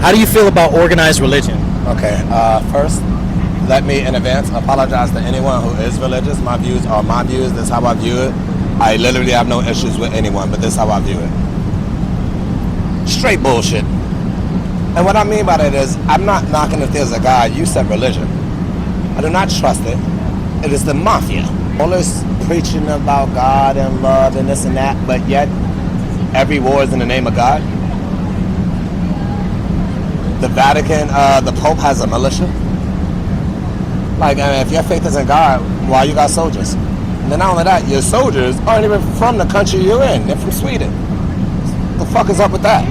How do you feel about organized religion? Okay, first, let me in advance apologize to anyone who is religious. My views are my views. This is how I view it. I literally have no issues with anyone, but this is how I view it. Straight bullshit. And what I mean by that is, I'm not knocking if there's a God. You said religion. I do not trust it. It is the mafia. All this preaching about God and love and this and that, but yet every war is in the name of God. The Vatican, the Pope has a militia. Like, if your faith is in God, why you got soldiers? And then not only that, your soldiers aren't even from the country you're in. They're from Sweden. The fuck is up with that?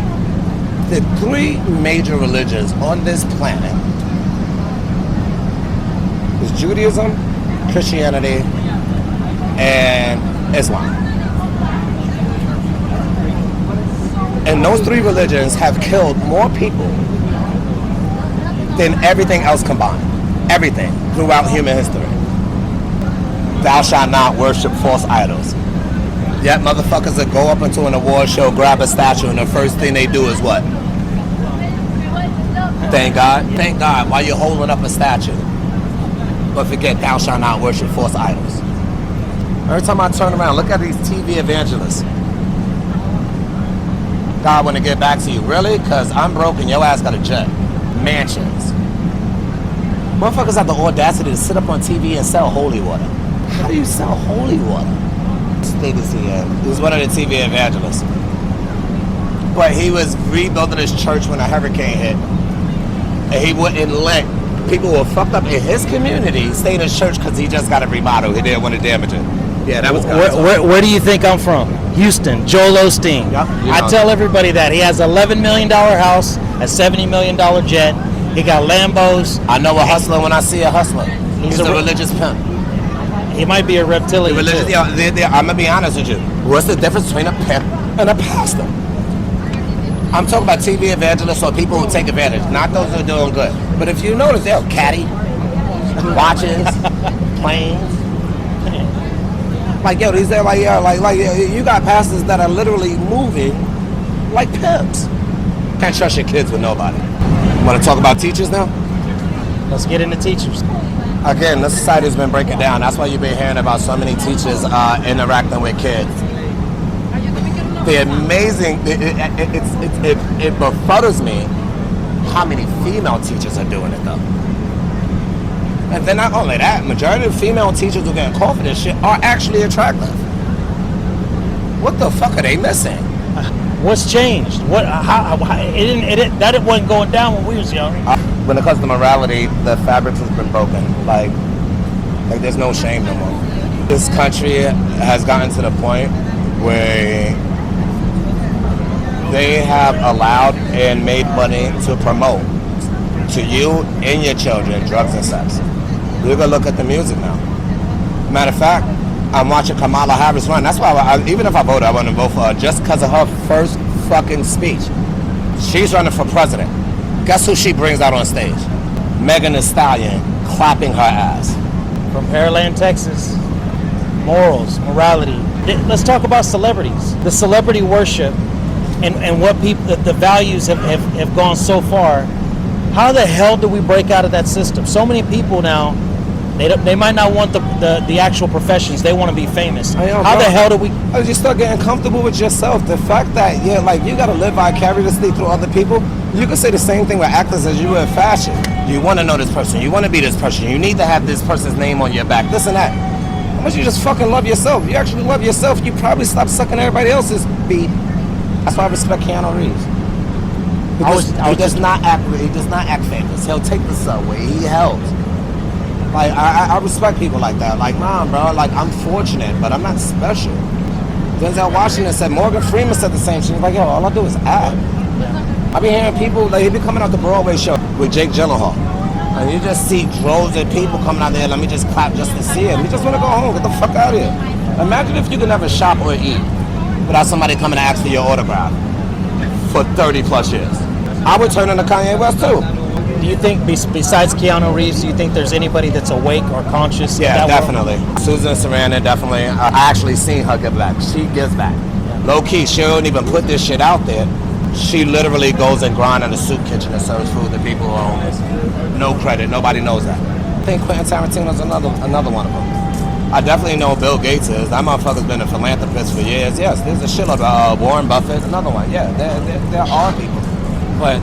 The three major religions on this planet is Judaism, Christianity, and Islam. And those three religions have killed more people than everything else combined. Everything throughout human history. Thou shalt not worship false idols. Yet motherfuckers that go up into an award show, grab a statue, and the first thing they do is what? Thank God. Thank God while you're holding up a statue. But forget, thou shalt not worship false idols. Every time I turn around, look at these TV evangelists. God want to get back to you. Really? Because I'm broke and your ass got a jet. Mansions. Motherfuckers have the audacity to sit up on TV and sell holy water. How do you sell holy water? He was one of the TV evangelists. But he was rebuilding his church when a hurricane hit. And he wouldn't let people who were fucked up in his community stay in his church because he just got it remodeled. He didn't want to damage it. Yeah, that was where do you think I'm from? Houston, Joel Osteen. Yep, I tell everybody that. He has $11 million house, a $70 million jet. He got Lambos. I know a hustler when I see a hustler. He's a religious pimp. He might be a reptilian. I'm going to be honest with you. What's the difference between a pimp and a pastor? I'm talking about TV evangelists or people who take advantage, not those who are doing good. But if you notice, they're caddy, watches, planes. Like, yo, these are like you got pastors that are literally moving like pimps. Can't trust your kids with nobody. Want to talk about teachers now? Let's get into teachers. Again, the society's been breaking down. That's why you've been hearing about so many teachers interacting with kids. The amazing, it befuddles me how many female teachers are doing it though. And then not only that, majority of female teachers who get called for this shit are actually attractive. What the fuck are they missing? What's changed? That wasn't going down when we was young. When it comes to morality, the fabric has been broken. Like there's no shame no more. This country has gotten to the point where they have allowed and made money to promote to you and your children drugs and sex. You're gonna look at the music now. Matter of fact, I'm watching Kamala Harris run. That's why even if I voted, I wouldn't vote for her just because of her first fucking speech. She's running for president. Guess who she brings out on stage? Megan Thee Stallion clapping her ass. From Pearland, Texas. Morals, morality. Let's talk about celebrities. The celebrity worship and what people, the values have gone so far. How the hell do we break out of that system? So many people now, they might not want the actual professions. They want to be famous. How the hell do we? You start getting comfortable with yourself. The fact that you got to live vicariously through other people. You can say the same thing with actors as you would in fashion. You want to know this person. You want to be this person. You need to have this person's name on your back. This and that. How much you just fucking love yourself? You actually love yourself. You probably stop sucking everybody else's beat. That's why I respect Keanu Reeves. He does not act famous. He'll take the subway. He helps. Like I respect people like that. Like, nah, bro. Like, I'm fortunate, but I'm not special. Denzel Washington said. Morgan Freeman said the same shit. He's like, yo, all I do is act. I be hearing people he be coming out the Broadway show with Jake Gyllenhaal, and you just see droves of people coming out there. Let me just clap just to see him. You just want to go home. Get the fuck out of here. Imagine if you could never shop or eat without somebody coming to ask for your autograph for 30 plus years. I would turn into Kanye West too. Do you think, besides Keanu Reeves, do you think there's anybody that's awake or conscious? Yeah, definitely. Susan Sarandon, definitely. I actually seen her give back. She gives back. Low key, she don't even put this shit out there. She literally goes and grinds in a soup kitchen and serves food to people who are homeless. No credit. Nobody knows that. I think Quentin Tarantino's another one of them. I definitely know Bill Gates is. That motherfucker's been a philanthropist for years. Yes, there's a shitload of Warren Buffett, another one. Yeah, there are people. But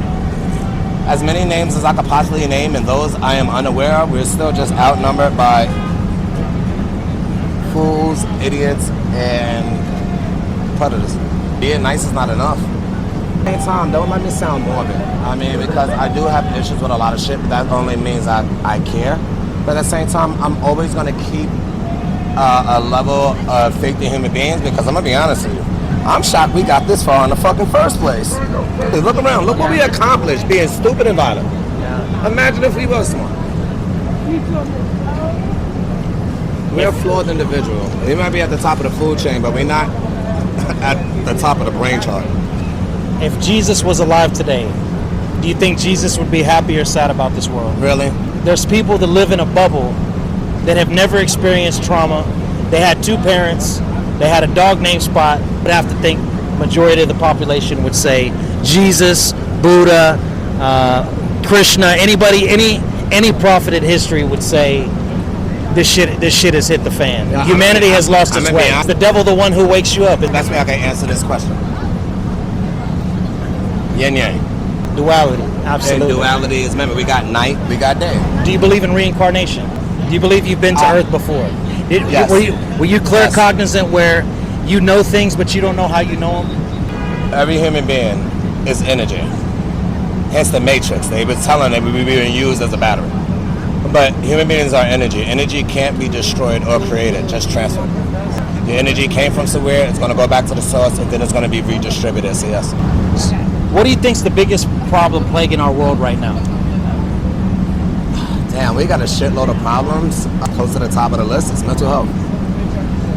as many names as I could possibly name, and those I am unaware of, we're still just outnumbered by fools, idiots, and predators. Being nice is not enough. At the same time, don't let me sound morbid. I mean, because I do have issues with a lot of shit, but that only means I care. But at the same time, I'm always going to keep a level of faith in human beings, because I'm going to be honest with you. I'm shocked we got this far in the fucking first place. Hey, look around. Look what we accomplished being stupid and violent. Imagine if we were smart. We're a flawed individual. We might be at the top of the food chain, but we're not at the top of the brain chart. If Jesus was alive today, do you think Jesus would be happy or sad about this world? Really? There's people that live in a bubble that have never experienced trauma. They had two parents. They had a dog named Spot. But I have to think majority of the population would say Jesus, Buddha, Krishna, anybody, any prophet in history would say this shit has hit the fan. Yeah, humanity has lost its way. It's the devil, the one who wakes you up. That's why I can answer this question. Yin yang. Duality, absolutely. And duality is, remember, we got night, we got day. Do you believe in reincarnation? Do you believe you've been to Earth before? Yes. Were you claircognizant where you know things but you don't know how you know them? Every human being is energy. Hence the Matrix. They were telling that we were being used as a battery. But human beings are energy. Energy can't be destroyed or created, just transferred. The energy came from somewhere, it's going to go back to the source, and then it's going to be redistributed, so yes. What do you think's the biggest problem plaguing our world right now? Damn, we got a shitload of problems. Close to the top of the list is mental health.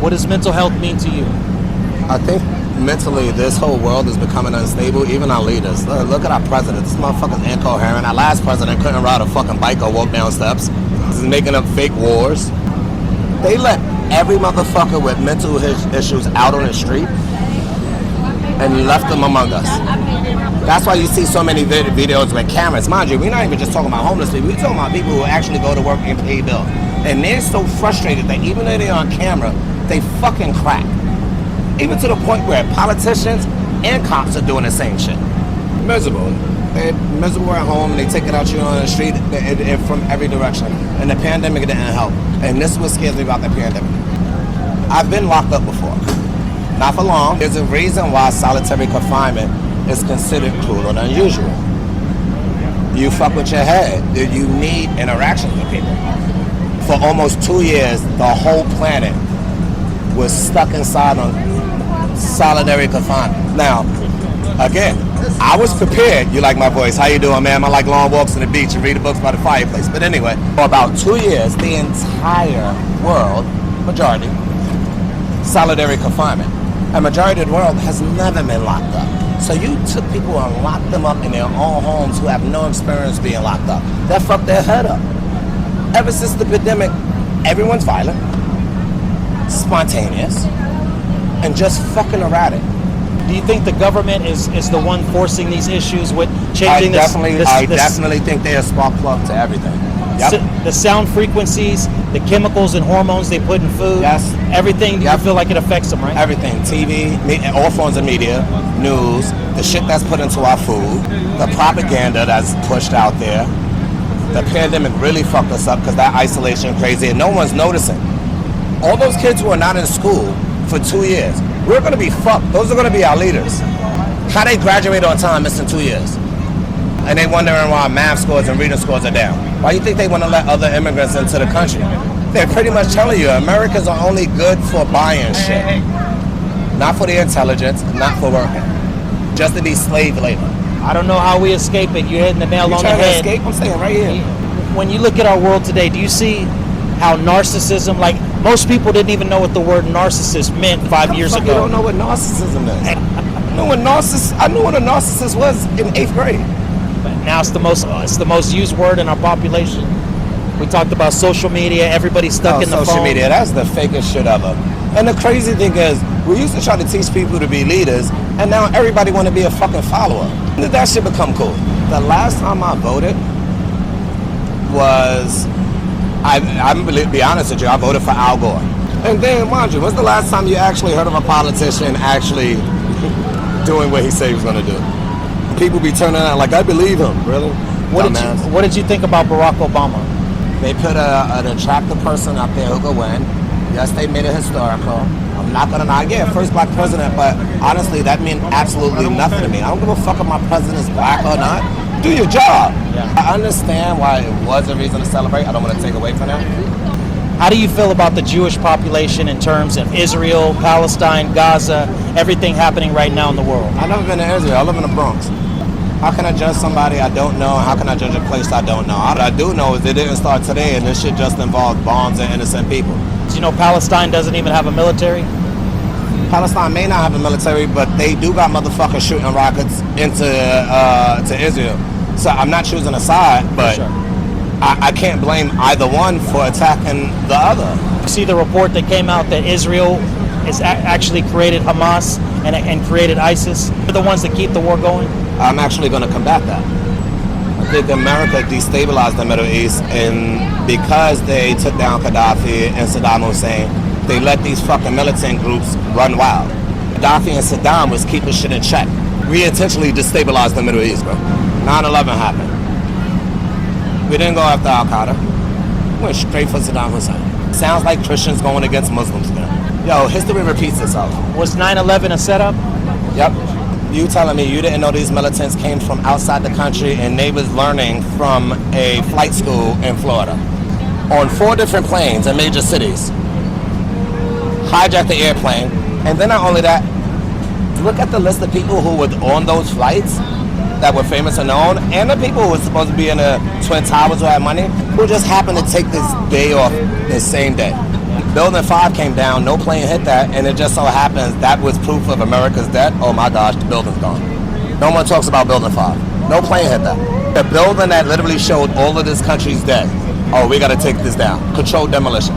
What does mental health mean to you? I think mentally this whole world is becoming unstable, even our leaders. Look at our president. This motherfucker's incoherent. Our last president couldn't ride a fucking bike or walk down steps. This is making up fake wars. They let every motherfucker with mental issues out on the street and left them among us. That's why you see so many videos with cameras. Mind you, we're not even just talking about homeless people. We're talking about people who actually go to work and pay bills. And they're so frustrated that even though they're on camera, they fucking crack. Even to the point where politicians and cops are doing the same shit. Miserable. They're miserable at home, and they take it out you on the street from every direction. And the pandemic didn't help. And this is what scares me about the pandemic. I've been locked up before. Not for long. There's a reason why solitary confinement is considered cruel and unusual. You fuck with your head. You need interaction with people. For almost 2 years, the whole planet was stuck inside on solitary confinement. Now, again, I was prepared. You like my voice. How you doing, man? I like long walks on the beach and reading books by the fireplace. But anyway, for about 2 years, the entire world, majority, solitary confinement. A majority of the world has never been locked up. So you took people and locked them up in their own homes who have no experience being locked up. That fucked their head up. Ever since the pandemic, everyone's violent, spontaneous, and just fucking erratic. Do you think the government is the one forcing these issues with changing I definitely think they're a spark plug to everything. Yep. The sound frequencies, the chemicals and hormones they put in food, yes. Everything, you feel like it affects them, right? Everything, TV, all forms of media, news, the shit that's put into our food, the propaganda that's pushed out there. The pandemic really fucked us up because that isolation crazy and no one's noticing. All those kids who are not in school for 2 years, we're going to be fucked. Those are going to be our leaders. How they graduate on time missing 2 years? And they wondering why math scores and reading scores are down. Why do you think they want to let other immigrants into the country? They're pretty much telling you Americans are only good for buying shit. Not for the intelligence, not for working. Just to be slave labor. I don't know how we escape it. You're hitting the nail on the head. You trying to escape? I'm staying right here. When you look at our world today, do you see how narcissism, like most people didn't even know what the word narcissist meant 5 years ago. You don't know what narcissism is. I knew what a narcissist was in 8th grade. But now it's the most used word in our population. We talked about social media, everybody's stuck in the phone. Social media, that's the fakest shit ever. And the crazy thing is, We used to try to teach people to be leaders, and now everybody want to be a fucking follower. When did that shit become cool? The last time I voted was, I'm gonna be honest with you, I voted for Al Gore. And then, mind you, when's the last time you actually heard of a politician actually doing what he said he was gonna do? People be turning out like, I believe him, really? What did you think about Barack Obama? They put an attractive person up there who could win. Yes, they made it historical. I'm not gonna lie, yeah, first black president, but honestly, that meant absolutely nothing to me. I don't give a fuck if my president's black or not. Do your job. Yeah. I understand why it was a reason to celebrate. I don't want to take away from that. How do you feel about the Jewish population in terms of Israel, Palestine, Gaza, everything happening right now in the world? I've never been to Israel. I live in the Bronx. How can I judge somebody I don't know? How can I judge a place I don't know? What I do know is it didn't start today, and this shit just involved bombs and innocent people. Do you know Palestine doesn't even have a military? Palestine may not have a military, but they do got motherfuckers shooting rockets into to Israel. So I'm not choosing a side, but sure. I can't blame either one for attacking the other. You see the report that came out that Israel is actually created Hamas and created ISIS? They're the ones that keep the war going? I'm actually going to combat that. I think America destabilized the Middle East, and because they took down Gaddafi and Saddam Hussein, they let these fucking militant groups run wild. Gaddafi and Saddam was keeping shit in check. We intentionally destabilized the Middle East, bro. 9/11 happened. We didn't go after Al-Qaeda. We went straight for Saddam Hussein. Sounds like Christians going against Muslims now. Yo, history repeats itself. Was 9/11 a setup? Yep. You telling me you didn't know these militants came from outside the country and they was learning from a flight school in Florida on 4 different planes in major cities, hijacked the airplane, and then not only that, look at the list of people who were on those flights that were famous and known, and the people who were supposed to be in the Twin Towers who had money, who just happened to take this day off the same day. Building 5 came down, no plane hit that, and it just so happens that was proof of America's debt. Oh my gosh, the building's gone. No one talks about Building 5. No plane hit that. The building that literally showed all of this country's debt. Oh, we gotta take this down. Controlled demolition.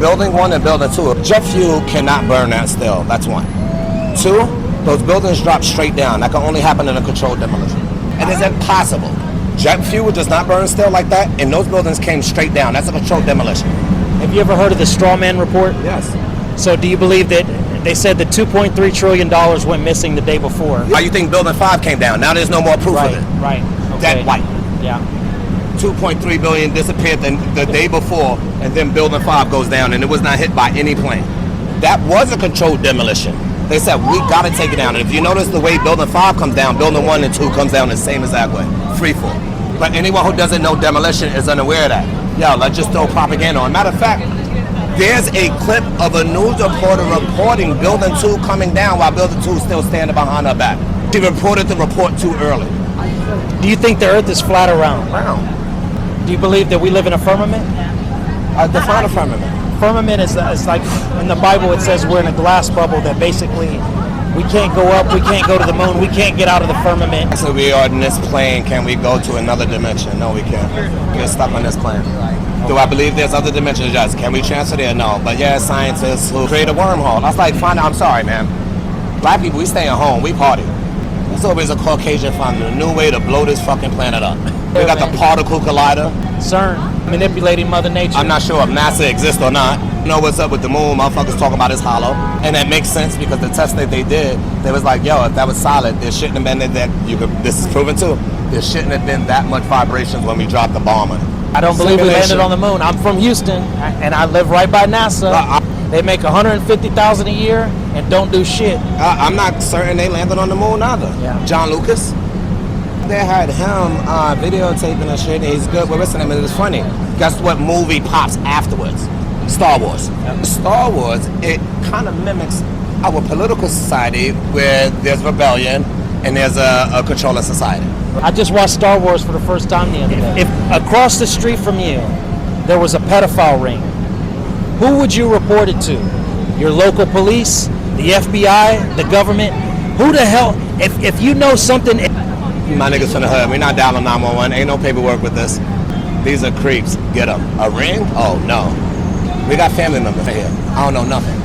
Building 1 and Building 2, jet fuel cannot burn that still, that's 1. 2, those buildings drop straight down. That can only happen in a controlled demolition. It is impossible. Jet fuel does not burn still like that, and those buildings came straight down. That's a controlled demolition. Have you ever heard of the straw man report? Yes. So do you believe that they said that $2.3 trillion went missing the day before? How you think Building 5 came down? Now there's no more proof of it. Right. Okay. Dead white. Yeah. 2.3 billion disappeared the day before, and then Building 5 goes down, and it was not hit by any plane. That was a controlled demolition. They said, we gotta take it down. And if you notice the way Building 5 comes down, Building 1 and 2 comes down the same exact way. Free fall. But anyone who doesn't know demolition is unaware of that. Yo, let's just throw propaganda on. Matter of fact, there's a clip of a news reporter reporting Building 2 coming down while Building 2 is still standing behind her back. She reported the report too early. Do you think the earth is flat or round? Round. Do you believe that we live in a firmament? Define a firmament. Firmament is like, in the Bible it says we're in a glass bubble that basically we can't go up, we can't go to the moon, we can't get out of the firmament. So we are in this plane, can we go to another dimension? No, we can't. We're stuck on this plane. Do I believe there's other dimensions? Yes. Can we transfer there? No. But yeah, scientists who create a wormhole. I was like, fine, I'm sorry, man. Black people, we stay at home, we party. There's always a Caucasian finding a new way to blow this fucking planet up. We got the particle collider. CERN, manipulating Mother Nature. I'm not sure if NASA exists or not. You know what's up with the moon? Motherfuckers talking about it's hollow. And that makes sense because the test that they did, they was like, yo, if that was solid, there shouldn't have been that, this is proven too, there shouldn't have been that much vibrations when we dropped the bomb on it. I don't believe we landed on the moon. I'm from Houston, and I live right by NASA. They make $150,000 a year and don't do shit. I'm not certain they landed on the moon either. Yeah. John Lucas, they had him videotaping and shit. He's good. But listen, it was funny. Guess what movie pops afterwards? Star Wars. Yep. Star Wars, it kind of mimics our political society where there's rebellion and there's a controlling society. I just watched Star Wars for the first time the other day. If across the street from you there was a pedophile ring, who would you report it to? Your local police, the FBI, the government? Who the hell? If you know something. My niggas from the hood, we're not dialing 911. Ain't no paperwork with this. These are creeps. Get them. A ring? Oh no. We got family members here. I don't know nothing.